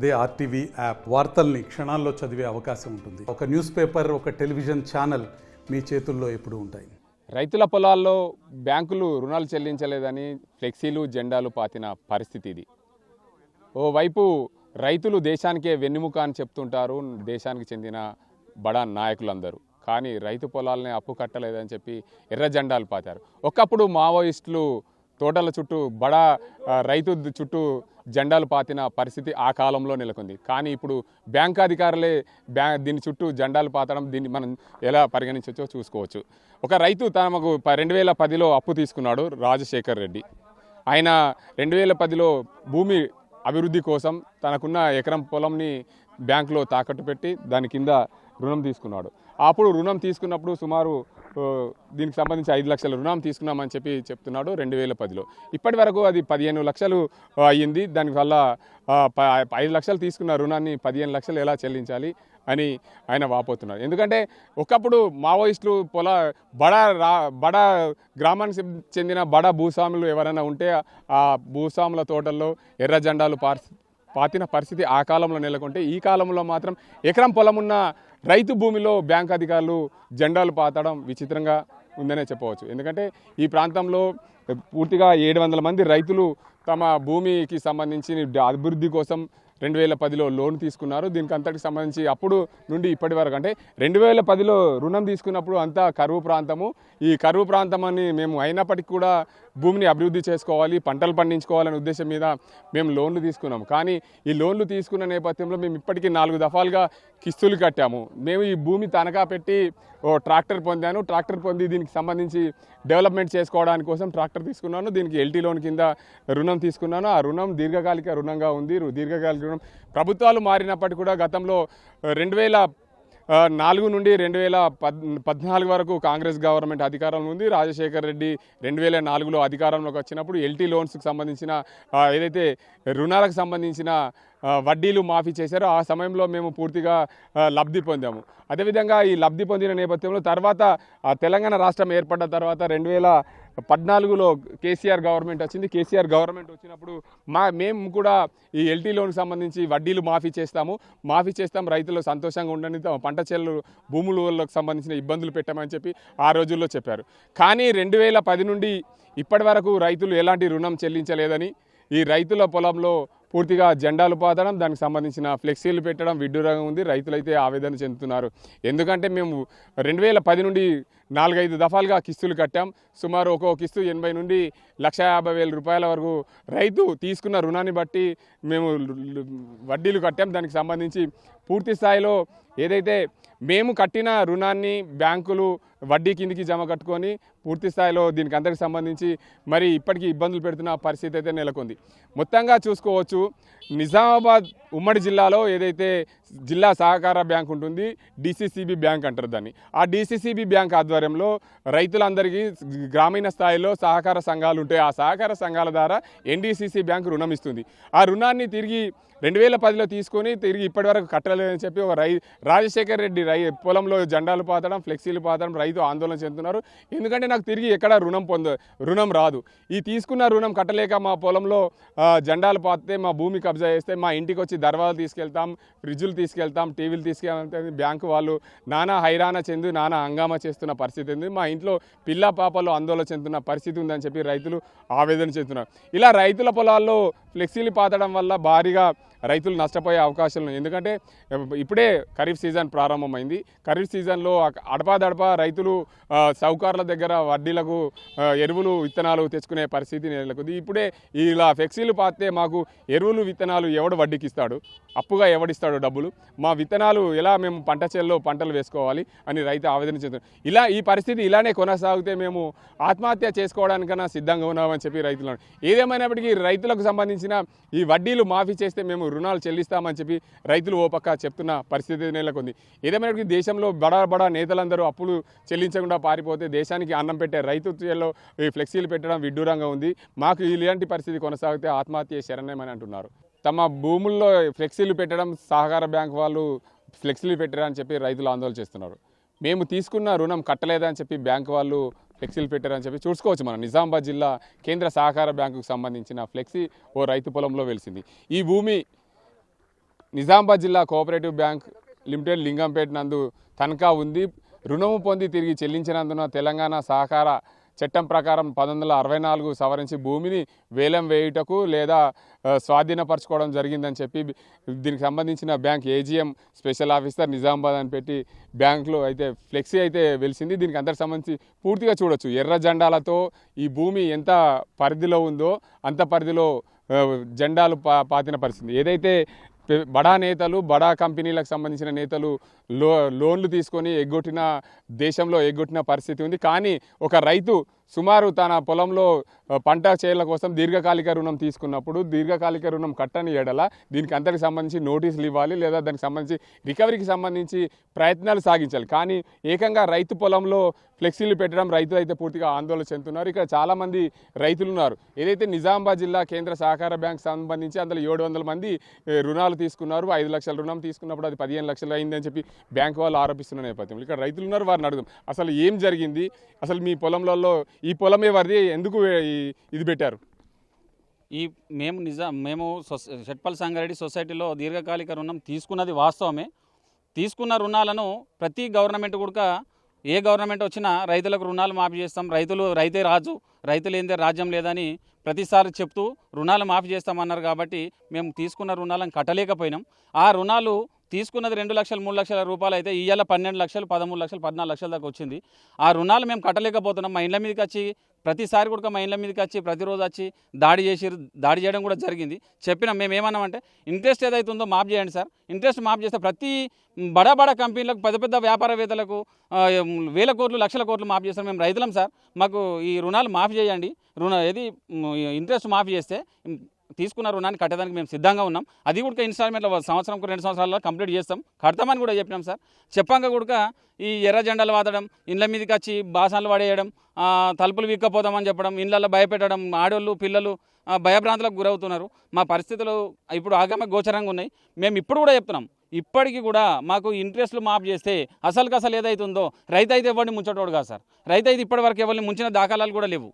అదే RTV app వార్తల్ని క్షణాల్లో చదివే అవకాశం ఉంటుంది. ఒక న్యూస్ పేపర్, ఒక టెలివిజన్ ఛానల్ మీ చేతుల్లో ఎప్పుడూ ఉంటాయి. రైతుల పొలాల్లో బ్యాంకులు రుణాలు చెల్లించలేదని ఫ్లెక్సీలు జెండాలు పాతిన పరిస్థితి ఇది. ఓవైపు రైతులు దేశానికే వెన్నెముక అని చెప్తుంటారు దేశానికి చెందిన బడా నాయకులందరూ. కానీ రైతు పొలాలని అప్పు కట్టలేదని చెప్పి ఎర్ర జెండాలు పాతారు. ఒకప్పుడు మావోయిస్టులు తోటల చుట్టూ బడా రైతు చుట్టూ జెండాలు పాతిన పరిస్థితి ఆ కాలంలో నెలకొంది. కానీ ఇప్పుడు బ్యాంక్ అధికారులే దీని చుట్టూ జెండాలు పాతడం, దీన్ని మనం ఎలా పరిగణించవచ్చో చూసుకోవచ్చు. ఒక రైతు తనకు 2010లో అప్పు తీసుకున్నాడు, రాజశేఖర్ రెడ్డి. ఆయన 2010లో భూమి అభివృద్ధి కోసం తనకున్న ఎకరం పొలంని బ్యాంకులో తాకట్టు పెట్టి దాని కింద రుణం తీసుకున్నాడు. అప్పుడు రుణం తీసుకున్నప్పుడు సుమారు దీనికి సంబంధించి 5 లక్షల రుణం తీసుకున్నామని చెప్తున్నాడు 2010లో. ఇప్పటి వరకు అది 15 లక్షలు అయ్యింది. దానివల్ల 5 లక్షలు తీసుకున్న రుణాన్ని 15 లక్షలు ఎలా చెల్లించాలి అని ఆయన వాపోతున్నారు. ఎందుకంటే ఒకప్పుడు మావోయిస్టులు బడా గ్రామానికి చెందిన బడా భూస్వాములు ఎవరైనా ఉంటే ఆ భూస్వాముల తోటల్లో ఎర్ర జెండాలు పాతిన పరిస్థితి ఆ కాలంలో నెలకొంటే, ఈ కాలంలో మాత్రం ఎకరం పొలం ఉన్న రైతు భూమిలో బ్యాంక్ అధికారులు జెండాలు పాతడం విచిత్రంగా ఉందనే చెప్పవచ్చు. ఎందుకంటే ఈ ప్రాంతంలో పూర్తిగా 700 మంది రైతులు తమ భూమికి సంబంధించి అభివృద్ధి కోసం 2010లో లోన్ తీసుకున్నారు. దీనికి అంతటికి సంబంధించి అప్పుడు నుండి ఇప్పటి వరకు, అంటే 2010లో రుణం తీసుకున్నప్పుడు అంతా కరువు ప్రాంతము. ఈ కరువు ప్రాంతం అని మేము అయినప్పటికీ కూడా భూమిని అభివృద్ధి చేసుకోవాలి, పంటలు పండించుకోవాలనే ఉద్దేశం మీద మేము లోన్లు తీసుకున్నాము. కానీ ఈ లోన్లు తీసుకున్న నేపథ్యంలో మేము ఇప్పటికీ 4 దఫాలుగా కిస్తులు కట్టాము. మేము ఈ భూమి తనఖా పెట్టి ట్రాక్టర్ పొంది దీనికి సంబంధించి డెవలప్మెంట్ చేసుకోవడానికి కోసం ట్రాక్టర్ తీసుకున్నాను. దీనికి ఎల్టీ లోన్ కింద రుణం తీసుకున్నాను. ఆ రుణం దీర్ఘకాలిక రుణంగా ఉంది. దీర్ఘకాలిక రుణం ప్రభుత్వాలు మారినప్పటికీ కూడా గతంలో 2004 నుండి 2014 వరకు కాంగ్రెస్ గవర్నమెంట్ అధికారంలో ఉంది. రాజశేఖర్ రెడ్డి 2004లో అధికారంలోకి వచ్చినప్పుడు ఎల్టీ లోన్స్కి సంబంధించిన ఏదైతే రుణాలకు సంబంధించిన వడ్డీలు మాఫీ చేశారో ఆ సమయంలో మేము పూర్తిగా లబ్ధి పొందాము. అదేవిధంగా ఈ లబ్ధి పొందిన నేపథ్యంలో తర్వాత తెలంగాణ రాష్ట్రం ఏర్పడ్డ తర్వాత 2014లో కేసీఆర్ గవర్నమెంట్ వచ్చింది. కేసీఆర్ గవర్నమెంట్ వచ్చినప్పుడు మేము కూడా ఈ ఎల్టీ లోన్కి సంబంధించి వడ్డీలు మాఫీ చేస్తాం, రైతులు సంతోషంగా ఉండని, పంట చేలు భూములకు సంబంధించిన ఇబ్బందులు పెట్టామని చెప్పి ఆ రోజుల్లో చెప్పారు. కానీ 2010 నుండి ఇప్పటి వరకు రైతులు ఎలాంటి రుణం చెల్లించలేదని, ఈ రైతుల పొలంలో పూర్తిగా జెండాలు పాతడం, దానికి సంబంధించిన ఫ్లెక్సీలు పెట్టడం విడ్డూరంగా ఉంది. రైతులైతే ఆవేదన చెందుతున్నారు. ఎందుకంటే మేము 2010 నుండి 4-5 దఫాలుగా కిస్తులు కట్టాం. సుమారు ఒక్కో కిస్తు 80 నుండి 1,50,000 రూపాయల వరకు రైతు తీసుకున్న రుణాన్ని బట్టి మేము వడ్డీలు కట్టాం. దానికి సంబంధించి పూర్తి స్థాయిలో ఏదైతే మేము కట్టిన రుణాన్ని బ్యాంకులు వడ్డీ కిందికి జమ కట్టుకొని పూర్తి స్థాయిలో దీనికి అందరికి సంబంధించి మరి ఇప్పటికీ ఇబ్బందులు పెడుతున్న పరిస్థితి అయితే నెలకొంది. మొత్తంగా చూసుకోవచ్చు, నిజామాబాద్ ఉమ్మడి జిల్లాలో ఏదైతే జిల్లా సహకార బ్యాంక్ ఉంటుంది, DCCB బ్యాంక్ అంటారు దాన్ని. ఆ DCCB బ్యాంక్ ఆధ్వర్యంలో రైతులందరికీ గ్రామీణ స్థాయిలో సహకార సంఘాలు ఉంటాయి. ఆ సహకార సంఘాల ద్వారా NDCC బ్యాంక్ రుణం ఇస్తుంది. ఆ రుణాన్ని తిరిగి 2010లో తీసుకొని తిరిగి ఇప్పటివరకు కట్టలేదని చెప్పి ఒక రాజశేఖర్ రెడ్డి పొలంలో జెండాలు పాతడం, ఫ్లెక్సీలు పాతడం రైతు ఆందోళన చెందుతున్నారు. ఎందుకంటే నాకు తిరిగి ఎక్కడ రుణం రాదు, ఈ తీసుకున్న రుణం కట్టలేక మా పొలంలో జెండాలు పాతితే, మా భూమి కబ్జా చేస్తే, మా ఇంటికి వచ్చి దర్వాజాలు తీసుకెళ్తాం, ఫ్రిడ్జులు తీసుకెళ్తాం, టీవీలు తీసుకెళ్తాం, బ్యాంకు వాళ్ళు నానా హైరాణ చెంది నానా హంగామా చేస్తున్న పరిస్థితి ఉంది. మా ఇంట్లో పిల్ల పాపలు ఆందోళన చెందుతున్న పరిస్థితి ఉందని చెప్పి రైతులు ఆవేదన చెందుతున్నారు. ఇలా రైతుల పొలాల్లో ఫ్లెక్సీలు పాతడం వల్ల భారీగా రైతులు నష్టపోయే అవకాశాలు ఉన్నాయి. ఎందుకంటే ఇప్పుడే ఖరీఫ్ సీజన్ ప్రారంభమైంది. ఖరీఫ్ సీజన్లో అడపాదడపా రైతులు సౌకారుల దగ్గర వడ్డీలకు ఎరువులు విత్తనాలు తెచ్చుకునే పరిస్థితి నెలకొంది. ఇప్పుడే ఇలా ఫ్లెక్సీలు పాతే మాకు ఎరువులు విత్తనాలు ఎవడు వడ్డీకి ఇస్తాడు, అప్పుగా ఎవడిస్తాడు డబ్బులు, మా విత్తనాలు ఎలా మేము పంట చేల్లో పంటలు వేసుకోవాలి అని రైతు ఆవేదన చెందుతున్నారు. ఈ పరిస్థితి ఇలానే కొనసాగితే మేము ఆత్మహత్య చేసుకోవడానికన్నా సిద్ధంగా ఉన్నామని చెప్పి రైతులు. ఏదేమైనప్పటికీ రైతులకు సంబంధించిన ఈ వడ్డీలు మాఫీ చేస్తే మేము రుణాలు చెల్లిస్తామని చెప్పి రైతులు ఓ పక్క చెప్తున్న పరిస్థితి నెలకొంది. ఏదేమైనప్పటికీ దేశంలో బడా నేతలందరూ అప్పులు చెల్లించకుండా పారిపోతే దేశానికి అన్నం పెట్టే రైతు చేల్లో ఈ ఫ్లెక్సీలు పెట్టడం విడ్డూరంగా ఉంది. మాకు ఇలాంటి పరిస్థితి కొనసాగితే ఆత్మహత్య శరణ్యమని అంటున్నారు. తమ భూముల్లో ఫ్లెక్సీలు పెట్టడం, సహకార బ్యాంక్ వాళ్ళు ఫ్లెక్సీలు పెట్టారని చెప్పి రైతులు ఆందోళన చేస్తున్నారు. మేము తీసుకున్న రుణం కట్టలేదని చెప్పి బ్యాంకు వాళ్ళు ఫ్లెక్సీలు పెట్టారని చెప్పి చూసుకోవచ్చు. మనం నిజామాబాద్ జిల్లా కేంద్ర సహకార బ్యాంకుకు సంబంధించిన ఫ్లెక్సీ ఓ రైతు పొలంలో వెలిసింది. ఈ భూమి నిజామాబాద్ జిల్లా కోఆపరేటివ్ బ్యాంక్ లిమిటెడ్ లింగంపేట నందు తనఖా ఉంది. రుణము పొంది తిరిగి చెల్లించినందున తెలంగాణ సహకార చట్టం ప్రకారం 1964 సవరించి భూమిని వేలం వేయుటకు లేదా స్వాధీనపరచుకోవడం జరిగిందని చెప్పి దీనికి సంబంధించిన bank AGM special officer Nizamabad అని పెట్టి బ్యాంకులో అయితే ఫ్లెక్సీ అయితే వెలిసింది. దీనికి అందరికి సంబంధించి పూర్తిగా చూడొచ్చు. ఎర్ర జెండాలతో ఈ భూమి ఎంత పరిధిలో ఉందో అంత పరిధిలో జెండాలు పాతిన పరిస్థితి. ఏదైతే బడా నేతలు బడా కంపెనీలకు సంబంధించిన నేతలు లోన్లు తీసుకొని దేశంలో ఎగ్గొట్టిన పరిస్థితి ఉంది. కానీ ఒక రైతు సుమారు తన పొలంలో పంట చేయాల కోసం దీర్ఘకాలిక రుణం తీసుకున్నప్పుడు దీర్ఘకాలిక రుణం కట్టని ఎడల దీనికి అందరికి సంబంధించి నోటీసులు ఇవ్వాలి లేదా దానికి సంబంధించి రికవరీకి సంబంధించి ప్రయత్నాలు సాగించాలి. కానీ ఏకంగా రైతు పొలంలో ఫ్లెక్సీలు పెట్టడం రైతులు అయితే పూర్తిగా ఆందోళన చెందుతున్నారు. ఇక్కడ చాలామంది రైతులు ఉన్నారు. ఏదైతే నిజామాబాద్ జిల్లా కేంద్ర సహకార బ్యాంక్ సంబంధించి అందులో 700 మంది రుణాలు తీసుకున్నారు. 5 లక్షల రుణం తీసుకున్నప్పుడు అది 15 లక్షలు అయిందని చెప్పి బ్యాంకు వాళ్ళు ఆరోపిస్తున్న నేపథ్యంలో ఇక్కడ రైతులు ఉన్నారు. వారిని అడుగుదాం, అసలు ఏం జరిగింది, అసలు మీ పొలంలో ఈ పొలమే వారిది, ఎందుకు ఇది పెట్టారు? మేము షట్పల్ సంగారెడ్డి సొసైటీలో దీర్ఘకాలిక రుణం తీసుకున్నది వాస్తవమే. తీసుకున్న రుణాలను ప్రతి గవర్నమెంట్ కూడా ఏ గవర్నమెంట్ వచ్చినా రైతులకు రుణాలు మాఫీ చేస్తాం, రైతే రాజు, రైతు లేనిదే రాజ్యం లేదని ప్రతిసారి చెప్తూ రుణాలు మాఫీ చేస్తామన్నారు. కాబట్టి మేము తీసుకున్న రుణాలను కట్టలేకపోయినాం. ఆ రుణాలు తీసుకున్నది 2 లక్షలు 3 లక్షల రూపాయలు అయితే ఇవాళ 12 లక్షలు 13 లక్షలు 14 లక్షల దాకా వచ్చింది. ఆ రుణాలు మేము కట్టలేకపోతున్నాం. మా ఇండ్ల మీదకి వచ్చి ప్రతిసారి కూడా మా ఇండ్ల మీదకి వచ్చి ప్రతిరోజు వచ్చి దాడి చేయడం కూడా జరిగింది. చెప్పినాం, మేము ఏమన్నామంటే ఇంట్రెస్ట్ ఏదైతే ఉందో మాఫ్ చేయండి సార్. ఇంట్రెస్ట్ మాఫ్ చేస్తే ప్రతి బడా కంపెనీలకు పెద్ద వ్యాపారవేత్తలకు వేల కోట్లు లక్షల కోట్లు మాఫ్ చేస్తాం. మేము రైతులం సార్, మాకు ఈ రుణాలు మాఫీ చేయండి. ఇంట్రెస్ట్ మాఫీ చేస్తే తీసుకున్న రుణాన్ని కట్టడానికి మేము సిద్ధంగా ఉన్నాం. అది కూడా ఇన్స్టాల్మెంట్లో సంవత్సరంకు 2 సంవత్సరాల్లో కంప్లీట్ చేస్తాం, కడతామని కూడా చెప్పినాం సార్. చెప్పాక కూడా ఈ ఎర్ర జెండాలు వాదడం, ఇండ్ల మీదకి వచ్చి బాసనలు పడేయడం, తలుపులు వీక్కపోతామని చెప్పడం, ఇండ్లలో భయపెట్టడం, ఆడోళ్ళు పిల్లలు భయభ్రాంతులకు గురవుతున్నారు. మా పరిస్థితులు ఇప్పుడు ఆగమ గోచరంగా ఉన్నాయి. మేము ఇప్పుడు కూడా చెప్తున్నాం, ఇప్పటికీ కూడా మాకు ఇంట్రెస్ట్లు మాఫ్ చేస్తే అసలు ఏదైతుందో రైతు అయితే ఎవరిని ముంచటోడు కాదు సార్. రైతు అయితే ఇప్పటివరకు ఎవరిని ముంచిన దాఖలాలు కూడా లేవు.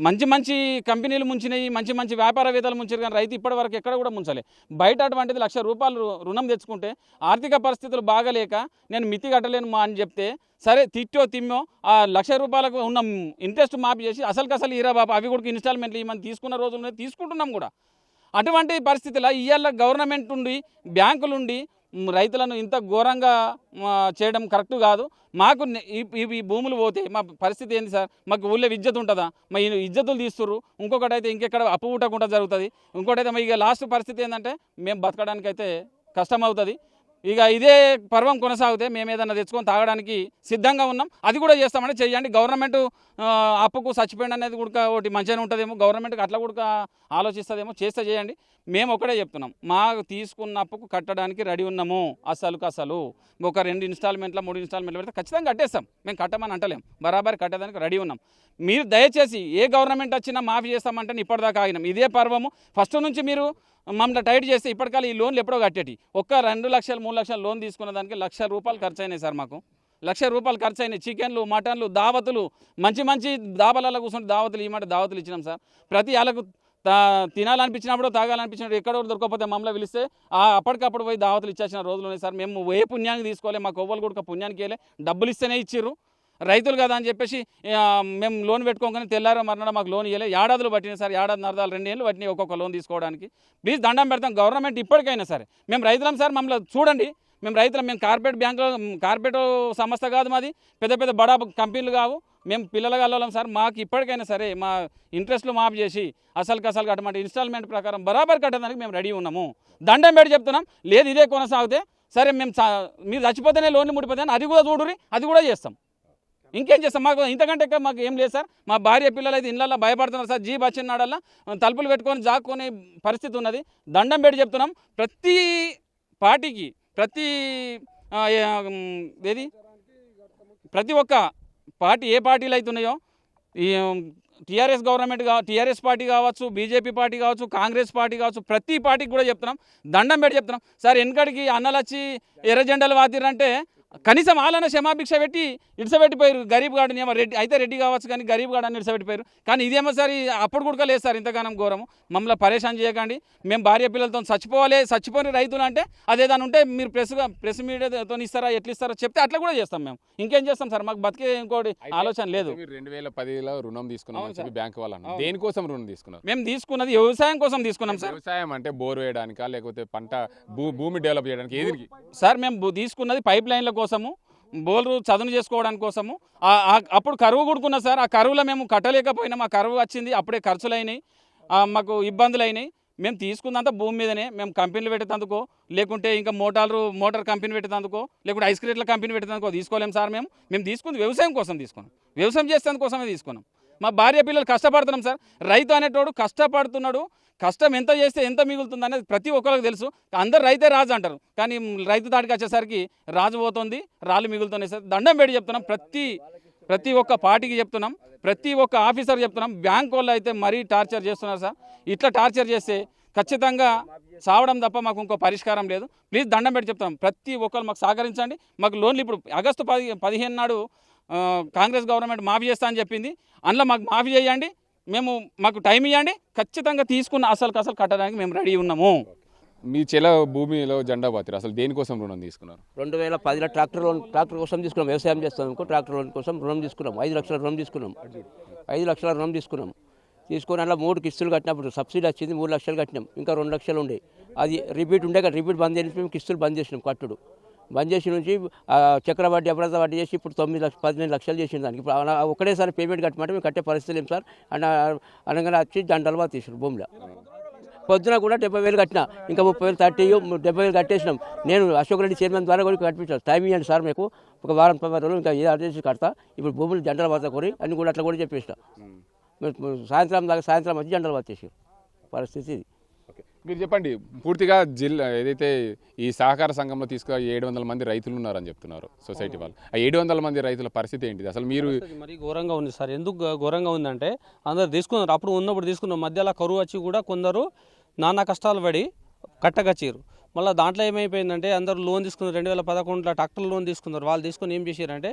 మంచి కంపెనీలు ముంచినాయి, మంచి వ్యాపారవేత్తలు ముంచారు, కానీ రైతు ఇప్పటివరకు ఎక్కడ కూడా ముంచలే. బయట అటువంటిది ₹1,00,000 రుణం తెచ్చుకుంటే ఆర్థిక పరిస్థితులు బాగలేక నేను మితి కట్టలేను మా అని చెప్తే, సరే తిమ్మో ఆ ₹1,00,000 ఉన్న ఇంట్రెస్ట్ మాఫీ చేసి అసలు ఈరా బాబా అవి కూడా ఇన్స్టాల్మెంట్లు ఇవన్నీ తీసుకున్న రోజులు తీసుకుంటున్నాం కూడా. అటువంటి పరిస్థితుల్లో ఇవాళ గవర్నమెంట్ ఉండి బ్యాంకులుండి రైతులను ఇంత ఘోరంగా చేయడం కరెక్ట్ కాదు. మాకు ఈ భూములు పోతే మా పరిస్థితి ఏంది సార్? మాకు ఊళ్ళో ఇజ్జత్ ఉంటుందా? మా ఇజ్జతులు తీస్తుర్రు. ఇంకొకటి అయితే ఇంకెక్కడ అప్పు ఊటకుండా జరుగుతుంది. ఇంకోటైతే ఇక లాస్ట్ పరిస్థితి ఏంటంటే మేము బతకడానికైతే కష్టం అవుతుంది. ఇక ఇదే పర్వం కొనసాగితే మేము ఏదైనా తెచ్చుకొని తాగడానికి సిద్ధంగా ఉన్నాం. అది కూడా చేస్తామని చెయ్యండి. గవర్నమెంట్ అప్పుకు చచ్చిపోయింది అనేది కూడా ఒకటి మంచిగానే ఉంటుందేమో, గవర్నమెంట్కి అట్లా కూడా ఆలోచిస్తుందేమో, చేస్తే చేయండి. మేము ఒకటే చెప్తున్నాం, మాకు తీసుకున్న అప్పుకు కట్టడానికి రెడీ ఉన్నాము. అసలు ఒక 2 ఇన్స్టాల్మెంట్ల 3 ఇన్స్టాల్మెంట్లు పెడితే ఖచ్చితంగా కట్టేస్తాం. మేము కట్టమని అంటలేం, బరాబర్ కట్టేదానికి రెడీ ఉన్నాం. మీరు దయచేసి ఏ గవర్నమెంట్ వచ్చినా మాఫీ చేస్తామంటే ఇప్పటిదాకా ఆగినాం. ఇదే పర్వము ఫస్ట్ నుంచి మీరు మమ్మల్ని టైట్ చేస్తే ఇప్పటికాల ఈ లోన్లు ఎప్పుడో కట్టేటి. ఒక్క 2 లక్షలు 3 లక్షలు లోన్ తీసుకున్న దానికి ₹1,00,000 ఖర్చు అయినాయి సార్. మాకు ₹1,00,000 ఖర్చు అయినాయి. చికెన్లు, మటన్లు, దావతులు, మంచి దాబాలలో కూర్చొని దావతులు దావతులు ఇచ్చినాం సార్. ప్రతి వాళ్ళకు తినాలనిపించినప్పుడు తాగాలనిపించినప్పుడు ఎక్కడో దొరకకపోతే మమ్మల్ని పిలిస్తే అప్పటికప్పుడు పోయి దావతులు ఇచ్చేసిన రోజులు ఉన్నాయి సార్. మేము ఏ పుణ్యానికి తీసుకోలే, మా కొవ్వలు కూడా పుణ్యానికి వెళ్ళే, డబ్బులు ఇస్తేనే ఇచ్చిర్రు. రైతులు కదా అని చెప్పేసి మేము లోన్ పెట్టుకోగానే తెల్లారో మరణం మాకు లోన్ ఇవ్వలే. ఏడాదులు పట్టినాయి సార్, 2 ఏళ్ళు పట్టినాయి ఒక్కొక్క లోన్ తీసుకోవడానికి. ప్లీజ్ దండం పెడతాం గవర్నమెంట్ ఇప్పటికైనా సరే. మేము రైతులం సార్, మమ్మల్ని చూడండి. మేము రైతులం, మేము కార్పొరేట్ సంస్థ కాదు మాది, పెద్ద బడా కంపెనీలు కావు. మేము పిల్లలుగా వెళ్ళాం సార్. మాకు ఇప్పటికైనా సరే మా ఇంట్రెస్ట్లు మాఫ్ చేసి అసలు అటువంటి ఇన్స్టాల్మెంట్ ప్రకారం బరాబర్ కట్టడానికి మేము రెడీ ఉన్నాము. దండం పెట్టి చెప్తున్నాం. లేదు ఇదే కొనసాగితే సరే మేము మీరు చచ్చిపోతేనే లోన్లు ముడిపోతే అది కూడా చూడుర్రి, అది కూడా చేస్తాం. ఇంకేం చేస్తాం? మాకు ఇంతకంటే మాకు ఏం లేదు సార్. మా భార్య పిల్లలు అయితే ఇళ్ళల్లో భయపడుతున్నారు సార్. జీబ్ వచ్చినాడల్లా తలుపులు పెట్టుకొని జాక్కునే పరిస్థితి ఉన్నది. దండం పెట్టి చెప్తున్నాం, ప్రతి పార్టీకి ప్రతి ఒక్క పార్టీ ఏ పార్టీలు అయితే ఉన్నాయో, ఈ టీఆర్ఎస్ పార్టీ కావచ్చు, బీజేపీ పార్టీ కావచ్చు, కాంగ్రెస్ పార్టీ కావచ్చు, ప్రతి పార్టీకి కూడా చెప్తున్నాం, దండం పెట్టి చెప్తున్నాం సార్. వెనకడికి అన్నలు వచ్చి ఎర్ర జెండాలు వాతిరంటే కనీసం వాళ్ళన క్షమాభిక్ష పెట్టి ఇడిసబెట్టిపోయారు. గరీబ్ గార్డుని ఏమో రెడ్డి అయితే రెడ్డి కావచ్చు కానీ గరీబ్ గార్డు అని ఇడిసబెట్టిపోయారు. కానీ ఇదేమో సార్ అప్పుడు కూడా లేదు సార్, ఇంతగానం ఘోరము. మమ్మల్ని పరేషాన్ చేయకండి, మేము భార్య పిల్లలతో చచ్చిపోని రైతులు అంటే అదేదాని ఉంటే మీరు ప్రెస్ మీడియాతో ఇస్తారా ఎట్లా ఇస్తారో చెప్తే అట్లా కూడా చేస్తాం. మేము ఇంకేం చేస్తాం సార్, మాకు బతికే ఇంకోటి ఆలోచన లేదు. 2010లో రుణం తీసుకున్నాం బ్యాంక్ వాళ్ళని, దేనికోసం రుణం తీసుకున్నారు? మేము తీసుకున్నది వ్యవసాయం కోసం తీసుకున్నాం సార్. వ్యవసాయం అంటే బోర్ వేయడానికా లేకపోతే పంట భూమి డెవలప్ చేయడానికి ఏది సార్? మేము తీసుకున్నది పైప్ లైన్ల కోసము, బోర్లు చదును చేసుకోవడానికి కోసము. అప్పుడు కరువు కూడుకున్నా సార్, ఆ కరువులో మేము కట్టలేకపోయినాం. ఆ కరువు వచ్చింది, అప్పుడే ఖర్చులు అయినాయి, మాకు ఇబ్బందులు అయినాయి. మేము తీసుకున్నంత భూమి మీదనే మేము కంపెనీలు పెట్టేందుకో లేకుంటే ఇంకా మోటార్ కంపెనీ పెట్టేందుకో లేకుంటే ఐస్ క్రీట్ల కంపెనీ పెట్టేందుకో తీసుకోలేము సార్. మేము తీసుకుంది వ్యవసాయం కోసం తీసుకున్నాం, వ్యవసాయం చేసేందుకోసమే తీసుకున్నాం. మా భార్య పిల్లలు కష్టపడుతున్నాం సార్. రైతు అనేటోడు కష్టపడుతున్నాడు, కష్టం ఎంత చేస్తే ఎంత మిగులుతుంది అనేది ప్రతి ఒక్కరికి తెలుసు. అందరు రైతే రాజు అంటారు, కానీ రైతు దాటికి వచ్చేసరికి రాజు పోతుంది, రాళ్ళు మిగులుతున్నాయి సార్. దండం పెట్టి చెప్తున్నాం, ప్రతి ఒక్క పార్టీకి చెప్తున్నాం, ప్రతి ఒక్క ఆఫీసర్ చెప్తున్నాం. బ్యాంక్ వాళ్ళు అయితే మరీ టార్చర్ చేస్తున్నారు సార్. ఇట్లా టార్చర్ చేస్తే ఖచ్చితంగా చావడం తప్ప మాకు ఇంకో పరిష్కారం లేదు. ప్లీజ్ దండం పెట్టి చెప్తున్నాం, ప్రతి ఒక్కరు మాకు సహకరించండి. మాకు లోన్లు ఇప్పుడు ఆగస్టు 15 నాడు కాంగ్రెస్ గవర్నమెంట్ మాఫీ చేస్తా అని చెప్పింది. అందులో మాకు మాఫీ చేయండి, మాకు టైం ఇవ్వండి, ఖచ్చితంగా తీసుకున్న అసలు కట్టడానికి మేము రెడీ ఉన్నాము. మీ భూమిలో జెండా పాతిరు, అసలు దేనికోసం రుణం తీసుకున్నారు? 2010లో ట్రాక్టర్ కోసం తీసుకున్నాం. వ్యవసాయం చేస్తాం, ట్రాక్టర్ లోన్ కోసం రుణం తీసుకున్నాం. 5 లక్షల రుణం తీసుకున్నాం. 5 లక్షల రుణం తీసుకొని అలా 3 కిస్తులు కట్టినప్పుడు సబ్సిడీ వచ్చింది, 3 లక్షలు కట్టినాం. ఇంకా 2 లక్షలు ఉండే, అది రిపీట్ ఉండే కదా, రిపీట్ బంద్ చేసి మేము కిస్తులు బంద్ చేసినాం. కట్టుడు బంద్ చేసి నుంచి చక్రవడ్డీ అపరాధ వడ్డీ చేసి ఇప్పుడు 15 లక్షలు చేసిన దానికి. ఇప్పుడు ఒకటేసారి పేమెంట్ కట్టమంటే మేము కట్టే పరిస్థితి లేం సార్. అనగానే వచ్చి జంటలువా తీసుకున్నాం. భూమిలో పొద్దున కూడా 70,000 కట్టినా, ఇంకా 30,000 70,000 కట్టేసినాం. నేను అశోక్ రెడ్డి చైర్మన్ ద్వారా కూడా కట్టించాను. టైం ఇవ్వండి సార్, మీకు ఒక వారం 10 రోజులు ఇంకా ఏదో అడ్జస్ట్ కడతా. ఇప్పుడు భూములు జంటలు పడతా కోరి అని కూడా అట్లా కూడా చెప్పేసిన. సాయంత్రం వచ్చి జంటలు వచ్చేసి పరిస్థితి ఇది. మీరు చెప్పండి, పూర్తిగా జిల్లా ఏదైతే ఈ సహకార సంఘంలో 700 మంది రైతులు ఉన్నారని చెప్తున్నారు సొసైటీ వాళ్ళు, ఆ 700 మంది రైతుల పరిస్థితి ఏంటిది అసలు? మీరు మరి ఘోరంగా ఉంది సార్. ఎందుకు ఘోరంగా ఉందంటే అందరు తీసుకున్నారు, అప్పుడు ఉన్నప్పుడు తీసుకున్నాం. మధ్యలో కరువు వచ్చి కూడా కొందరు నానా కష్టాలు పడి కట్టగచ్చారు. మళ్ళీ దాంట్లో ఏమైపోయిందంటే అందరూ లోన్ తీసుకున్నారు. 2011లో ట్రాక్టర్ లోన్ తీసుకున్నారు. వాళ్ళు తీసుకొని ఏం చేశారంటే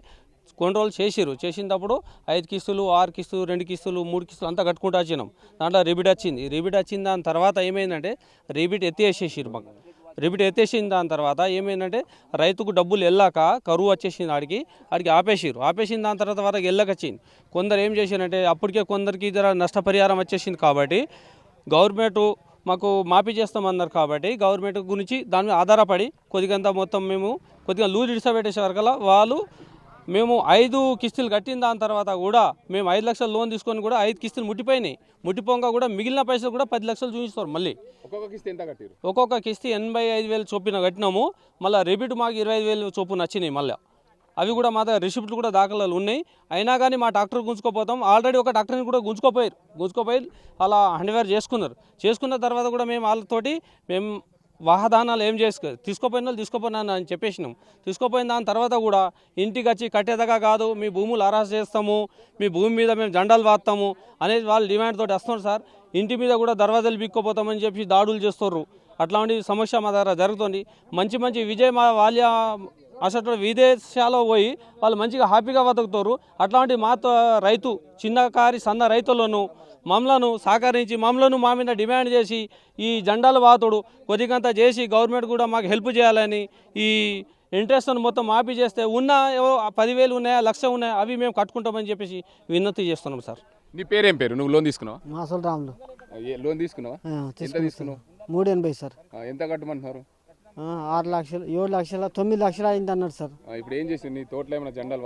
కొన్ని రోజులు చేసినప్పుడు 5 కిస్తులు 6 కిస్తులు 2 కిస్తులు 3 కిస్తులు అంతా కట్టుకుంటూ వచ్చినాం. దాంట్లో రిబిట్ వచ్చింది. దాని తర్వాత ఏమైందంటే రిబిట్ ఎత్తేసేసారు. మాకు రిబిట్ ఎత్తేసిన దాని తర్వాత ఏమైందంటే రైతుకు డబ్బులు వెళ్ళాక కరువు వచ్చేసింది, ఆడికి ఆపేసిన దాని తర్వాత వాళ్ళకి వెళ్ళకొచ్చింది. కొందరు ఏం చేశారంటే అప్పటికే కొందరికి జర నష్టపరిహారం వచ్చేసింది కాబట్టి గవర్నమెంట్ మాకు మాఫీ చేస్తామన్నారు కాబట్టి గవర్నమెంట్ గురించి దాని మీద ఆధారపడి కొద్దిగంతా మొత్తం మేము కొద్దిగా లూజ్ ఇడిసబెట్టేసే వరకల్లా మేము 5 కిస్తులు కట్టిన దాని తర్వాత కూడా మేము 5 లక్షలు లోన్ తీసుకొని కూడా 5 కిస్తులు ముట్టిపోగా కూడా మిగిలిన పైసలు కూడా 10 లక్షలు చూపిస్తారు. మళ్ళీ ఒక్కొక్క కిస్తీ 85,000 చొప్పున కట్టినాము. మళ్ళీ రిబిట్ మాకు 25,000 చొప్పున వచ్చినాయి. మళ్ళీ అవి కూడా మా దగ్గర రిసిప్ట్లు కూడా దాఖలాలు ఉన్నాయి. అయినా కానీ మా ట్రాక్టర్ గుంజుకోపోతాం. ఆల్రెడీ ఒక ట్రాక్టర్ని కూడా గుంజుకోపోయి అలా హ్యాండ్ఓవర్ చేసుకున్న తర్వాత కూడా మేము వాళ్ళతోటి వాహదానాలు ఏం తీసుకోపోయినా అని చెప్పేసినాం. తీసుకోపోయిన దాని తర్వాత కూడా ఇంటికి వచ్చి కట్టేదాకా కాదు, మీ భూములు అరెస్ట్ చేస్తాము, మీ భూమి మీద మేము జెండాలు వాస్తాము అనేది వాళ్ళు డిమాండ్ తోటి వస్తున్నారు సార్. ఇంటి మీద కూడా దర్వాజాలు బిక్కోపోతామని చెప్పి దాడులు చేస్తున్నారు. అట్లాంటి సమస్య మా దగ్గర జరుగుతుంది. మంచి విజయ్ మా వాళ్ళ అసలు విదేశాల్లో పోయి వాళ్ళు మంచిగా హ్యాపీగా బతుకుతారు. అట్లాంటి మాతో రైతు సన్న రైతులను మమ్మలను సహకరించి మా మీద డిమాండ్ చేసి ఈ జెండాలు వాతుడు కొద్దిగంత చేసి గవర్నమెంట్ కూడా మాకు హెల్ప్ చేయాలని, ఈ ఇంట్రెస్ట్ను మొత్తం మాఫీ చేస్తే ఉన్న 10,000 ఉన్నాయా 1,00,000 ఉన్నాయా అవి మేము కట్టుకుంటామని చెప్పేసి విన్నతి చేస్తున్నాం సార్. నీ పేరేం పేరు? నువ్వు లోన్ తీసుకున్నావా? మాసల్ రాములు. లోన్ తీసుకున్నావా? ఎంత తీసుకున్నావు? 380 సార్. ఎంత కట్టమంటున్నారు? 6 లక్షలు 7 లక్షల 9 లక్షలు అయింది అన్నారు సార్. ఇప్పుడు ఏం చేసి నీ తోటలో ఏమైనా జెండాలు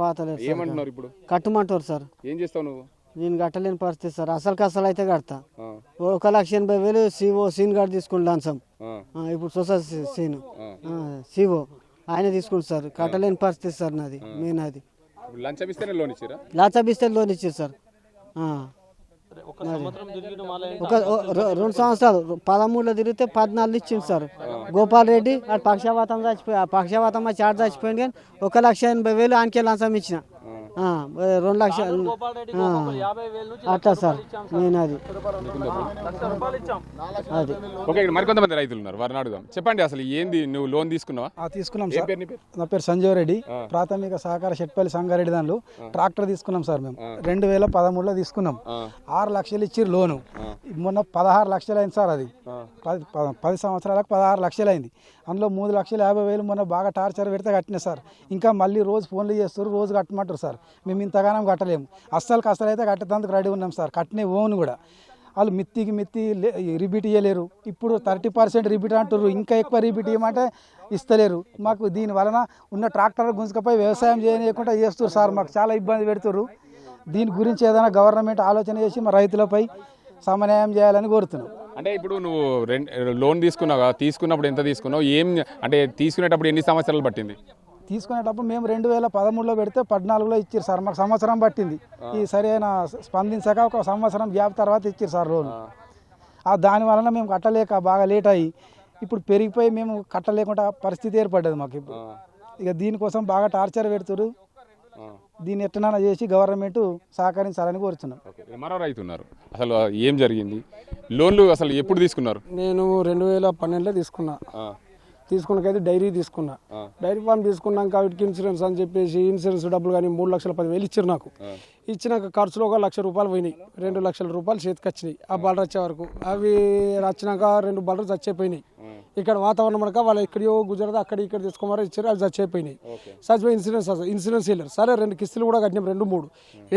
పాతలేదు ఏమంటున్నారు? ఇప్పుడు కట్టమంటారు సార్. ఏం చేస్తావు నువ్వు? నేను కట్టలేని పరిస్థితి సార్. అసలు అయితే కడతా. 1,80,000 సీన్ గార్డ్ తీసుకుని లంచం. ఇప్పుడు సొసైటీ సిఓ ఆయన తీసుకుంటు సార్. కట్టలేని పరిస్థితి సార్ నాది. మెయిన్ అది లంచం ఇస్తేనే లోన్ ఇచ్చారా? లంచం ఇస్తే లోన్ ఇచ్చారు సార్. 2 సంవత్సరాలు 13లో తిరిగితే 14 ఇచ్చింది సార్. గోపాల్ రెడ్డి పక్షవాతం చచ్చిపోయి ఆ పక్షవాతం చార్జ్ చచ్చిపోయింది. కానీ 1,80,000 ఆయనకే లంచం ఇచ్చిన. 2 లక్షలు అట్లా సార్ నేను అది అది ఓకే, ఇక్కడ మరికొంతమంది రైతులు ఉన్నారు, వారిని అడుగుదాం. చెప్పండి, అసలు ఏంది నువ్వు లోన్ తీసుకున్నావా? తీసుకున్నాం ఏం సార్. పేరు నీ పేరు? నా పేరు సంజీవ్ రెడ్డి, ప్రాథమిక సహకార షెట్పల్లి సంగారెడ్డి దానిలో ట్రాక్టర్ తీసుకున్నాం సార్. మేము 2013లో తీసుకున్నాం. 6 లక్షలు ఇచ్చి లోను. మొన్న 16 లక్షలు అయింది సార్. అది 10 సంవత్సరాలకు 16 లక్షలు అయింది. అందులో 3,50,000 మొన్న బాగా టార్చర్ పెడితే కట్టినా సార్. ఇంకా మళ్ళీ రోజు ఫోన్లు చేస్తారు, రోజు కట్టమంటారు సార్. మేము ఇంతగానం కట్టలేము. అస్సలు అయితే కట్టేందుకు రెడీ ఉన్నాం సార్. కట్టినే ఓన్ కూడా వాళ్ళు మిత్తి రిపీట్ ఇవ్వలేరు. ఇప్పుడు 30% రిపీట్ అంటారు, ఇంకా ఎక్కువ రిపీట్ ఇవ్వమంటే ఇస్తలేరు. మాకు దీని వలన ఉన్న ట్రాక్టర్ గుంజుకపోయి వ్యవసాయం చేయకుండా చేస్తారు సార్. మాకు చాలా ఇబ్బంది పెడుతున్నారు. దీని గురించి ఏదైనా గవర్నమెంట్ ఆలోచన చేసి మా రైతులపై సమన్వయం చేయాలని కోరుతున్నాం. అంటే ఇప్పుడు నువ్వు లోన్ తీసుకున్నావు, తీసుకున్నప్పుడు ఎంత తీసుకున్నావు, ఏం అంటే తీసుకునేటప్పుడు ఎన్ని సంవత్సరాలు పట్టింది? తీసుకునేటప్పుడు మేము 2013లో పెడితే 14లో ఇచ్చారు సార్. మాకు సంవత్సరం పట్టింది. ఈ సరైన స్పందించక ఒక సంవత్సరం గ్యాప్ తర్వాత ఇచ్చారు సార్ లోన్. దాని వలన మేము కట్టలేక బాగా లేట్ అయ్యి ఇప్పుడు పెరిగిపోయి మేము కట్టలేకుండా పరిస్థితి ఏర్పడ్డది మాకు. ఇప్పుడు ఇక దీనికోసం బాగా టార్చర్ పెడుతున్నారు. దీన్ని ఎట్టనైనా చేసి గవర్నమెంట్ సహకరించాలని కోరుతున్నాం. మరో రైతు ఉన్నారు, అసలు ఏం జరిగింది, లోన్లు అసలు ఎప్పుడు తీసుకున్నారు? నేను 2012లో తీసుకున్నాకైతే డైరీ తీసుకున్నా. డైరీ ఫామ్ తీసుకున్నాక వీటికి ఇన్సూరెన్స్ అని చెప్పేసి ఇన్సూరెన్స్ డబ్బులు కానీ 3,10,000 ఇచ్చారు నాకు. ఇచ్చినాక ఖర్చులో 1,00,000 రూపాయలు పోయినాయి. 2 లక్షల రూపాయలు చేతికి వచ్చినాయి ఆ బలర్ వచ్చే వరకు. అవి వచ్చినాక 2 బలర్లు చచ్చిపోయినాయి. ఇక్కడ వాతావరణం అనక వాళ్ళు ఎక్కడో గుజరాత్ అక్కడ ఇక్కడ తీసుకోమని ఇచ్చారు, అవి చచ్చిపోయినాయి. చచ్చిపోయి ఇన్సూరెన్స్ వెళ్ళారు. సరే 2 కిస్తులు కూడా కట్టినాం, 2-3.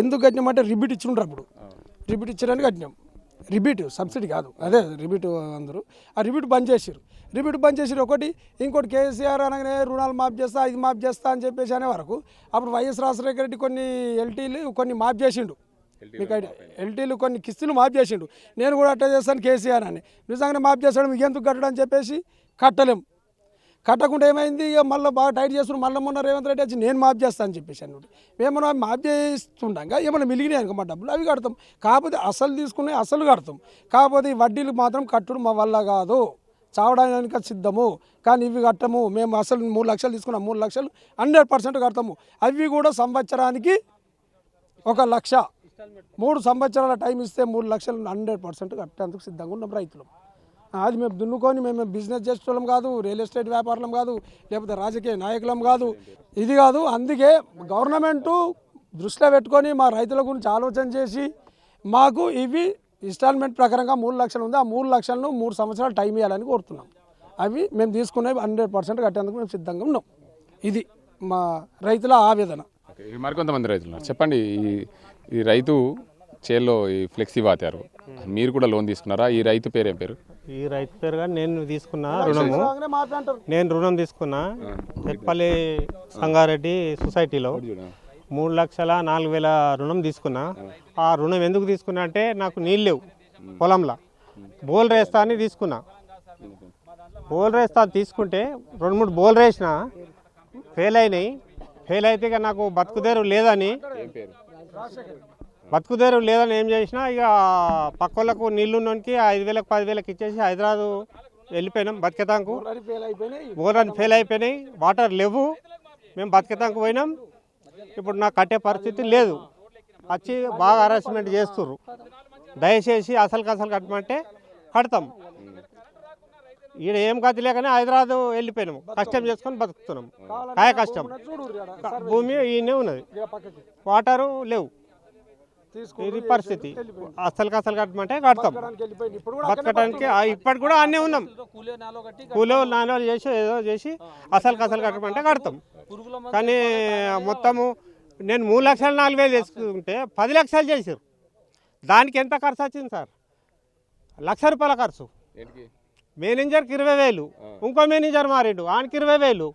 ఎందుకు కట్టినామంటే రిబీట్ ఇచ్చిండ్రు. అప్పుడు రిబీట్ ఇచ్చారని కట్టినాం. రిబీట్ సబ్సిడీ కాదు, అదే రిబీట్. అందరూ ఆ రిబీట్ బంద్ చేసారు. ఒకటి ఇంకోటి కేసీఆర్ అనగానే రుణాలు మాఫ్ చేస్తా, ఇది మాఫ్ చేస్తా అని చెప్పేసి అనే వరకు అప్పుడు వైఎస్ రాజశేఖర రెడ్డి కొన్ని ఎల్టీలు కొన్ని మాఫ్ చేసిండు. మీకు ఐడియా, ఎల్టీలు కొన్ని కిస్తులు మాఫ్ చేసిండు. నేను కూడా అట్లా చేస్తాను కేసీఆర్ అని. నిజంగానే మాఫ్ చేస్తాడు, మీకు ఎందుకు కట్టడం అని చెప్పేసి కట్టలేం. కట్టకుండా ఏమైంది, ఇక మళ్ళీ బాగా టైట్ చేస్తున్నారు. మళ్ళీ మొన్న రేవంత్ రెడ్డి వచ్చి నేను మాఫ్ చేస్తాను అని చెప్పేసి అన్నట్టు. ఏమన్నా మాఫ్ చేస్తుండగా ఏమన్నా మిలిగినాయి అనుకో మా డబ్బులు, అవి కడతాం. కాకపోతే అసలు తీసుకునే అసలు కడతాం. కాకపోతే ఈ వడ్డీలు మాత్రం కట్టుడు మా వల్ల కాదు, చావడానికి సిద్ధము. కానీ ఇవి కట్టము. మేము అసలు 3 లక్షలు తీసుకున్నాం, 3 లక్షలు 100% కడతాము. అవి కూడా సంవత్సరానికి 1 లక్ష. 3 సంవత్సరాల టైం ఇస్తే 3 లక్షలు 100% కట్టేందుకు సిద్ధంగా ఉన్నాం రైతులు. అది మేము దున్నుకొని మేము బిజినెస్ చేసేటోళ్ళం కాదు, రియల్ ఎస్టేట్ వ్యాపారం కాదు, లేకపోతే రాజకీయ నాయకులం కాదు, ఇది కాదు. అందుకే గవర్నమెంటు దృష్టిలో పెట్టుకొని మా రైతుల గురించి ఆలోచన చేసి మాకు ఇవి ఇన్స్టాల్మెంట్ ప్రకారంగా 3 లక్షలు ఉంది. ఆ 3 లక్షలను 3 సంవత్సరాలు టైం ఇవ్వాలని కోరుతున్నాం. అవి మేము తీసుకునేవి 100% కట్టేందుకు మేము సిద్ధంగా ఉన్నాం. ఇది మా రైతుల ఆవేదన. మరికొంతమంది రైతులు ఉన్నారు, చెప్పండి. ఈ రైతు చేల్లో ఈ ఫ్లెక్సీ పాతారు, మీరు కూడా లోన్ తీసుకున్నారా? ఈ రైతు పేరు ఏం పేరు? ఈ రైతు పేరుగా నేను తీసుకున్నా రుణం తీసుకున్నా చెట్పల్లి సంగారెడ్డి సొసైటీలో 3,04,000 రుణం తీసుకున్నా. ఆ రుణం ఎందుకు తీసుకున్నా అంటే నాకు నీళ్ళు లేవు పొలంలో, బోల్ రేస్తా అని తీసుకున్నా. బోల్ రేస్తా తీసుకుంటే 2-3 బోల్ వేసిన ఫెయిల్ అయినాయి. ఫెయిల్ అయితే ఇక నాకు బతుకుదేరు లేదని ఏం చేసినా, ఇక పక్కలకు నీళ్ళున్నోనికి 5,000 10,000 ఇచ్చేసి హైదరాబాద్ వెళ్ళిపోయినాం బతికేతాంకు. బోర్లు ఫెయిల్ అయిపోయినాయి, వాటర్ లేవు, మేము బతికేతాంకు పోయినాం. ఇప్పుడు నాకు కట్టే పరిస్థితి లేదు. వచ్చి బాగా హరాస్మెంట్ చేస్తుర్రు. దయచేసి అసలు కట్టమంటే కడతాం. ఈడ ఏం గతి లేకనే హైదరాబాద్ వెళ్ళిపోయినాము, కష్టం చేసుకొని బతుకుతున్నాం. కాయ కష్టం, భూమి ఈయనే ఉన్నది, వాటరు లేవు. ఇది పరిస్థితి. అసలు కట్టమంటే కడతాం. బతకడానికి ఇప్పటి కూడా అన్నీ ఉన్నాం. కూలో నాలో చేసి ఏదో చేసి అసలు కట్టమంటే కడతాం. కానీ మొత్తము నేను 3,04,000 తీసుకుంటే 10 లక్షలు చేసారు. దానికి ఎంత ఖర్చు వచ్చింది సార్? ₹1,00,000 ఖర్చు. మేనేజర్కి 20,000, ఇంకో మేనేజర్ మారిండు, ఆయనకి 20,000.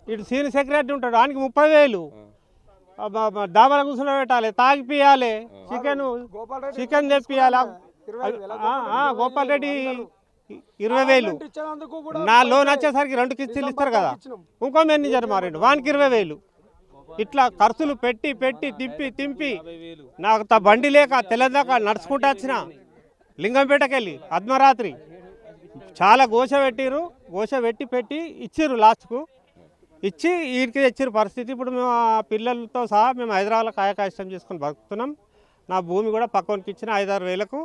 ఇటు సీనియర్ సెక్రటరీ ఉంటాడు, ఆయనకి 30,000. డాబాల కూర్చుని పెట్టాలి, తాగిపియాలి, చికెన్ తెప్పియాలి. గోపాల్ రెడ్డి 20,000. నా లోన్ వచ్చేసరికి 2 కిస్తీలు ఇస్తారు కదా, ఇంకో మేనేజర్ మారిండు, వానికి 20,000. ఇట్లా ఖర్చులు పెట్టి తింపి నాకు బండి లేక తెల్లదాకా నడుచుకుంటూ వచ్చిన లింగంపేటకి వెళ్ళి అర్ధరాత్రి చాలా గోష పెట్టి ఇచ్చిర్రు. లాస్ట్కు ఇచ్చి వీడికి తెచ్చిన పరిస్థితి. ఇప్పుడు మేము ఆ పిల్లలతో సహా మేము హైదరాబాద్లో కాయకాష్టం చేసుకొని బతుకుతున్నాం. నా భూమి కూడా పక్కనకి ఇచ్చిన 5-6 వేలకు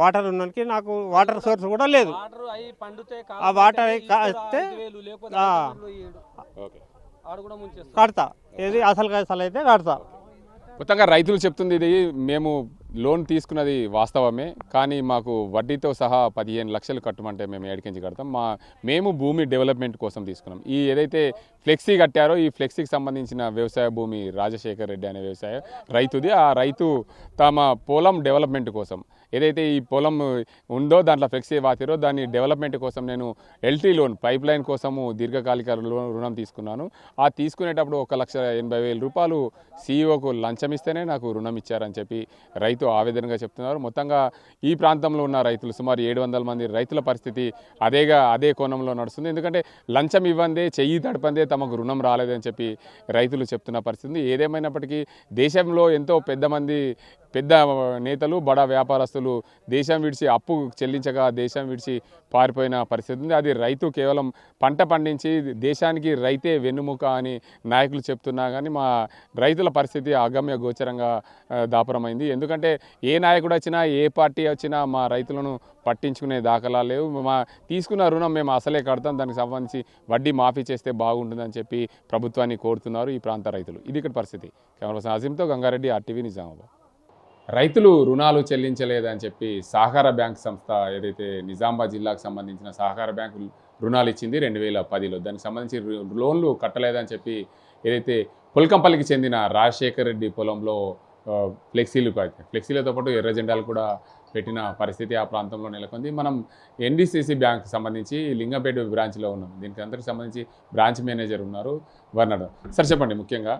వాటర్ ఉన్నకి నాకు వాటర్ సోర్స్ కూడా లేదు. ఆ వాటర్ కాస్తే కడతా, ఏది అసలు అయితే కడతా. మొత్తంగా రైతులు చెప్తుంది ఇది, మేము లోన్ తీసుకున్నది వాస్తవమే, కానీ మాకు వడ్డీతో సహా 15 లక్షలు కట్టమంటే మేము ఏడికించి కడతాం. మేము భూమి డెవలప్మెంట్ కోసం తీసుకున్నాం. ఈ ఏదైతే ఫ్లెక్సీ కట్టారో ఈ ఫ్లెక్సీకి సంబంధించిన వ్యవసాయ భూమి రాజశేఖర్ రెడ్డి అనే వ్యవసాయ రైతుది. ఆ రైతు తమ పొలం డెవలప్మెంట్ కోసం ఏదైతే ఈ పొలం ఉందో దాంట్లో ఫ్లెక్సీ వాతిరో దాని డెవలప్మెంట్ కోసం నేను ఎల్టీ లోన్ పైప్ లైన్ కోసము దీర్ఘకాలిక రుణం తీసుకున్నాను. ఆ తీసుకునేటప్పుడు 1,80,000 రూపాయలు సీఈఓకు లంచం ఇస్తేనే నాకు రుణం ఇచ్చారని చెప్పి రైతు ఆవేదనగా చెప్తున్నారు. మొత్తంగా ఈ ప్రాంతంలో ఉన్న రైతులు సుమారు 700 మంది రైతుల పరిస్థితి అదే కోణంలో నడుస్తుంది. ఎందుకంటే లంచం ఇవ్వందే, చెయ్యి తడపందే తమకు రుణం రాలేదని చెప్పి రైతులు చెప్తున్న పరిస్థితి. ఏదేమైనప్పటికీ దేశంలో ఎంతో పెద్ద నేతలు, బడా వ్యాపారస్తులు దేశం విడిచి అప్పు చెల్లించగా దేశం విడిచి పారిపోయిన పరిస్థితి ఉంది. అది రైతు కేవలం పంట పండించి దేశానికి రైతే వెన్నుముక అని నాయకులు చెప్తున్నా కానీ మా రైతుల పరిస్థితి అగమ్య గోచరంగా దాపురమైంది. ఎందుకంటే ఏ నాయకుడు వచ్చినా, ఏ పార్టీ వచ్చినా మా రైతులను పట్టించుకునే దాఖలా లేవు. తీసుకున్న రుణం మేము అసలే కడతాం, దానికి సంబంధించి వడ్డీ మాఫీ చేస్తే బాగుంటుందని చెప్పి ప్రభుత్వాన్ని కోరుతున్నారు ఈ ప్రాంత రైతులు. ఇది ఇక్కడ పరిస్థితి. కెమెరా పర్సన్ అజీంతో గంగారెడ్డి, RTV, నిజామాబాద్. రైతులు రుణాలు చెల్లించలేదని చెప్పి సహకార బ్యాంక్ సంస్థ ఏదైతే నిజామాబాద్ జిల్లాకు సంబంధించిన సహకార బ్యాంకు రుణాలు ఇచ్చింది 2010లో, దానికి సంబంధించి లోన్లు కట్టలేదని చెప్పి ఏదైతే పొల్కంపల్లికి చెందిన రాజశేఖర్ రెడ్డి పొలంలో ఫ్లెక్సీలతో పాటు ఎర్ర జెండాలు కూడా పెట్టిన పరిస్థితి ఆ ప్రాంతంలో నెలకొంది. మనం NDCC బ్యాంక్ సంబంధించి లింగంపేట బ్రాంచ్లో ఉన్నాం. దీనికి అందరికి సంబంధించి బ్రాంచ్ మేనేజర్ ఉన్నారు, వర్ణర్. సార్ చెప్పండి, ముఖ్యంగా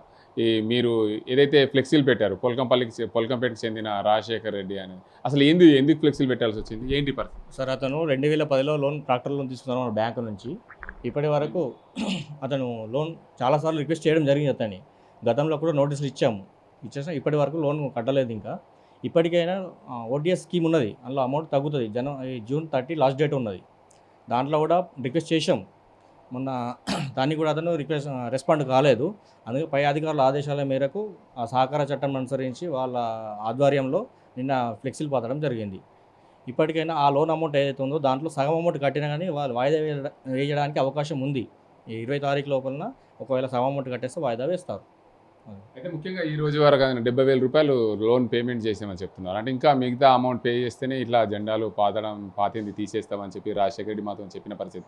మీరు ఏదైతే ఫ్లెక్సీలు పెట్టారు పొల్కంపేటకి చెందిన రాజశేఖర్ రెడ్డి అనేది, అసలు ఎందుకు ఫ్లెక్సీలు పెట్టాల్సి వచ్చింది, ఏంటి పరిస్థితి? సార్, అతను 2010లో ట్రాక్టర్ లోన్ తీసుకున్నాను మన బ్యాంకు నుంచి. ఇప్పటి వరకు అతను లోన్ చాలాసార్లు రిక్వెస్ట్ చేయడం జరిగింది. అతన్ని గతంలో కూడా నోటీసులు ఇచ్చేసాం. ఇప్పటి వరకు లోన్ కట్టలేదు. ఇంకా ఇప్పటికైనా OTS స్కీమ్ ఉన్నది, అందులో అమౌంట్ తగ్గుతుంది. జూన్ 30 లాస్ట్ డేట్ ఉన్నది. దాంట్లో కూడా రిక్వెస్ట్ చేసాం మొన్న, దాన్ని కూడా అతను రెస్పాండ్ కాలేదు. అందుకే పై అధికారుల ఆదేశాల మేరకు ఆ సహకార చట్టం అనుసరించి వాళ్ళ ఆధ్వర్యంలో నిన్న ఫ్లెక్సీలు పాతడం జరిగింది. ఇప్పటికైనా ఆ లోన్ అమౌంట్ ఏదైతే ఉందో దాంట్లో సగం అమౌంట్ కట్టినా కానీ వాళ్ళు వాయిదా వేయడానికి అవకాశం ఉంది. ఈ 20 తారీఖు లోపల ఒకవేళ సగం అమౌంట్ కట్టేస్తే వాయిదా వేస్తారు. అయితే ముఖ్యంగా ఈ రోజు వరకు 70,000 రూపాయలు లోన్ పేమెంట్ చేసామని చెప్తున్నారు. అంటే ఇంకా మిగతా అమౌంట్ పే చేస్తేనే ఇట్లా జెండాలు పాతింది తీసేస్తామని చెప్పి రాజశేఖర రెడ్డి మాతో చెప్పిన పరిస్థితి.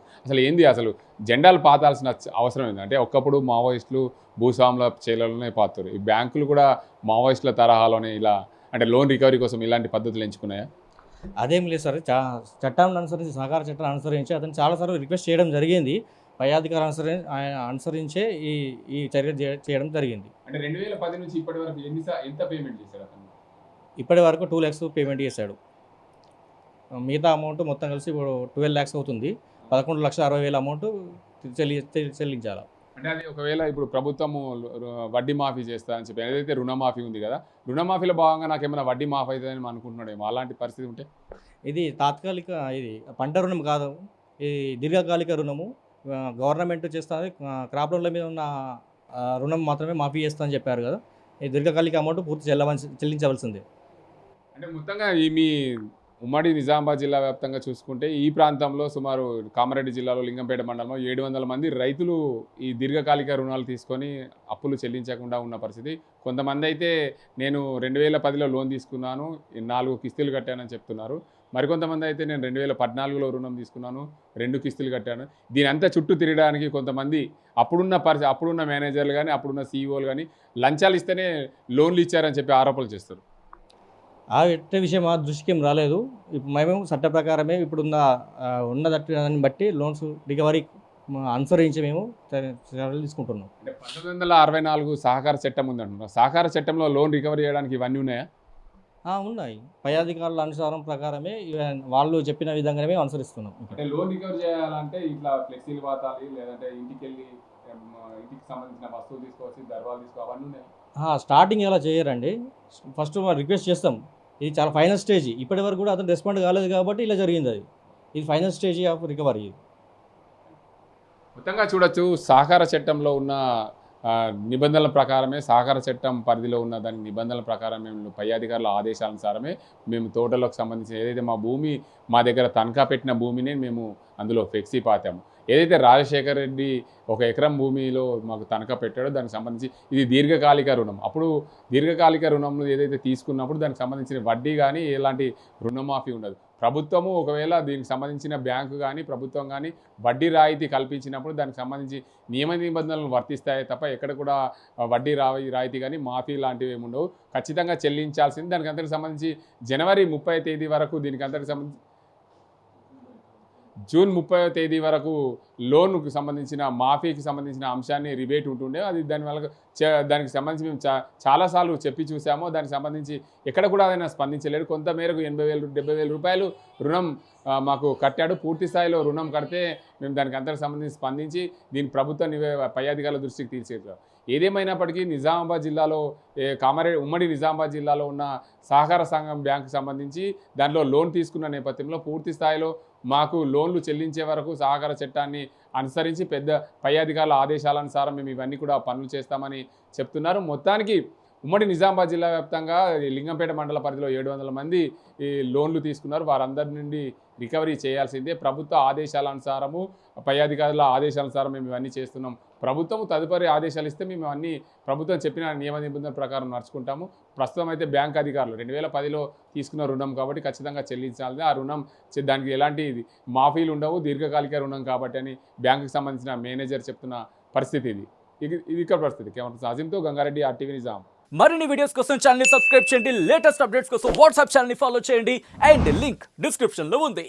అసలు జెండాలు పాతాల్సిన అవసరం ఏంటి? అంటే ఒకప్పుడు మావోయిస్టులు భూస్వాముల చేలలోనే పాతారు, ఈ బ్యాంకులు కూడా మావోయిస్టుల తరహాలోనే ఇలా అంటే లోన్ రికవరీ కోసం ఇలాంటి పద్ధతులు ఎంచుకున్నాయా? అదేం లేదు సార్, చట్టాన్ని అనుసరించి సహకార చట్టాన్ని అనుసరించి అతను చాలాసార్లు రిక్వెస్ట్ చేయడం జరిగింది. పై అధికారులు అనుసరించే ఈ చర్య చేయడం జరిగింది. అంటే 2010 నుంచి ఇప్పటి వరకు ఎంత పేమెంట్ చేశారు అతను? ఇప్పటి వరకు 2 lakhs పేమెంట్ చేశాడు. మిగతా అమౌంట్ మొత్తం కలిసి ఇప్పుడు 12 lakhs అవుతుంది. 11,60,000 అమౌంట్ చెల్లించాలి. అంటే అది ఒకవేళ ఇప్పుడు ప్రభుత్వము వడ్డీ మాఫీ చేస్తా అని చెప్పి ఏదైతే రుణమాఫీ ఉంది కదా, రుణమాఫీలో భాగంగా నాకేమైనా వడ్డీ మాఫీ అవుతుందని అనుకుంటున్నాడేమో, అలాంటి పరిస్థితి ఉంటే? ఇది తాత్కాలిక, ఇది పంట రుణం కాదు, ఇది దీర్ఘకాలిక రుణము. గవర్నమెంట్ చేస్తుంది. క్రాప్ లోన్ల మీద ఉన్న రుణం మాత్రమే మాఫీ చేస్తా అని చెప్పారు కదా. ఈ దీర్ఘకాలిక అమౌంట్ పూర్తి చెల్లించవలసిందే. అంటే మొత్తంగా మీ ఉమ్మడి నిజామాబాద్ జిల్లా వ్యాప్తంగా చూసుకుంటే ఈ ప్రాంతంలో సుమారు కామారెడ్డి జిల్లాలో లింగంపేట మండలంలో 700 మంది రైతులు ఈ దీర్ఘకాలిక రుణాలు తీసుకొని అప్పులు చెల్లించకుండా ఉన్న పరిస్థితి. కొంతమంది అయితే నేను 2010లో లోన్ తీసుకున్నాను, 4 కిస్తీలు కట్టానని చెప్తున్నారు. మరికొంతమంది అయితే నేను 2014లో రుణం తీసుకున్నాను, 2 కిస్తీలు కట్టాను. దీని అంతా చుట్టూ తిరగడానికి కొంతమంది అప్పుడున్న మేనేజర్లు కానీ అప్పుడున్న సీఈఓలు కానీ లంచాలు ఇస్తేనే లోన్లు ఇచ్చారని చెప్పి ఆరోపణలు చేస్తారు. ఆ విషయం మా దృష్టికి ఏం రాలేదు. ఇప్పుడు మేము చట్ట ప్రకారమే ఉన్నదాన్ని బట్టి లోన్స్ రికవరీ అనుసరించి మేము చర్యలు తీసుకుంటున్నాం. అంటే 1964 సహకార చట్టం ఉందంటున్నారు. సహకార చట్టంలో లోన్ రికవరీ చేయడానికి ఇవన్నీ ఉన్నాయా? ఉన్నాయి. పై అధికారుల అనుసారం ప్రకారమే వాళ్ళు చెప్పిన విధంగానే మేము అనుసరిస్తున్నాం. అంటే లోన్ రికవరీ చేయాలంటే ఇట్లా ఫ్లెక్సీలు వాతాలి, లేదంటే ఇంటికి సంబంధించిన వస్తువులు తీసుకోవచ్చు, దర్వాలు తీసుకోవాలి, అవన్నీ ఉన్నాయి. స్టార్టింగ్ ఎలా చేయరండి, ఫస్ట్ రిక్వెస్ట్ చేస్తాం. ఇది చాలా ఫైనల్ స్టేజ్. ఇప్పటి వరకు కూడా అతను రెస్పాండ్ కాలేదు కాబట్టి ఇలా జరిగింది. ఇది ఫైనల్ స్టేజ్ ఆఫ్ రికవరీ. మొత్తంగా చూడొచ్చు సహకార చట్టంలో ఉన్న నిబంధనల ప్రకారమే సహకార చట్టం పరిధిలో ఉన్న దాని నిబంధనల ప్రకారం మేము పై అధికారుల ఆదేశానుసారమే మేము తోటలకు సంబంధించిన ఏదైతే మా దగ్గర తనఖా పెట్టిన భూమిని మేము అందులో ఫ్లెక్సీ పాతాము. ఏదైతే రాజశేఖర రెడ్డి 1 ఎకరం భూమిలో మాకు తనఖా పెట్టాడో దానికి సంబంధించి ఇది దీర్ఘకాలిక రుణం. అప్పుడు దీర్ఘకాలిక రుణంలో ఏదైతే తీసుకున్నప్పుడు దానికి సంబంధించిన వడ్డీ కానీ ఎలాంటి రుణమాఫీ ఉండదు. ప్రభుత్వము ఒకవేళ దీనికి సంబంధించిన బ్యాంకు కానీ ప్రభుత్వం కానీ వడ్డీ రాయితీ కల్పించినప్పుడు దానికి సంబంధించి నియమ నిబంధనలు వర్తిస్తాయి తప్ప ఎక్కడ కూడా వడ్డీ రాయితీ కానీ మాఫీ లాంటివి ఏమి ఉండవు. ఖచ్చితంగా చెల్లించాల్సింది. దానికి అంతకు సంబంధించి జనవరి 30వ తేదీ వరకు దీనికి అంతకు సంబంధించి జూన్ 30వ తేదీ వరకు లోన్కు సంబంధించిన మాఫీకి సంబంధించిన అంశాన్ని రిబేట్ ఉంటుండే. అది దానికి సంబంధించి మేము చాలాసార్లు చెప్పి చూసాము. దానికి సంబంధించి ఎక్కడ కూడా ఆయన స్పందించలేడు. కొంత మేరకు 80,000 70,000 రూపాయలు రుణం మాకు కట్టాడు. పూర్తి స్థాయిలో రుణం కడితే మేము దానికి అంతకు సంబంధించి స్పందించి దీని ప్రభుత్వ పై అధికారుల దృష్టికి తీసుకెళ్తాం. ఏదేమైనప్పటికీ నిజామాబాద్ జిల్లాలో ఉమ్మడి నిజామాబాద్ జిల్లాలో ఉన్న సహకార సంఘం బ్యాంకు సంబంధించి దానిలో లోన్ తీసుకున్న నేపథ్యంలో పూర్తి స్థాయిలో మాకు లోన్లు చెల్లించే వరకు సహకార చట్టాన్ని అనుసరించి పై అధికారుల ఆదేశాలనుసారం మేము ఇవన్నీ కూడా పనులు చేస్తామని చెప్తున్నారు. మొత్తానికి ఉమ్మడి నిజామాబాద్ జిల్లా వ్యాప్తంగా లింగంపేట మండల పరిధిలో 700 మంది ఈ లోన్లు తీసుకున్నారు. వారందరి నుండి రికవరీ చేయాల్సిందే. ప్రభుత్వ ఆదేశాలనుసారము పై అధికారుల ఆదేశానుసారం మేము ఇవన్నీ చేస్తున్నాం. ప్రభుత్వం తదుపరి ఆదేశాలు ఇస్తే మేము అన్నీ ప్రభుత్వం చెప్పిన నియమ నిబంధనల ప్రకారం నడుచుకుంటాము. ప్రస్తుతం అయితే బ్యాంక్ అధికారులు 2010లో తీసుకున్న రుణం కాబట్టి ఖచ్చితంగా చెల్లించాలి. ఆ రుణం దానికి ఎలాంటి మాఫీలు ఉండవు, దీర్ఘకాలిక రుణం కాబట్టి అని బ్యాంకుకి సంబంధించిన మేనేజర్ చెప్తున్న పరిస్థితి ఇది ఇక్కడ పరిస్థితి. కెమెరా అజీంతో గంగారెడ్డి, RTV నిజాం. మరిన్ని వీడియోస్ కోసం ఛానల్ ని సబ్స్క్రైబ్ చేయండి. లేటెస్ట్ అప్డేట్స్ కోసం వాట్సాప్ ఛానల్ ని ఫాలో చేయండి. అండ్ లింక్ డిస్క్రిప్షన్ లో ఉంది.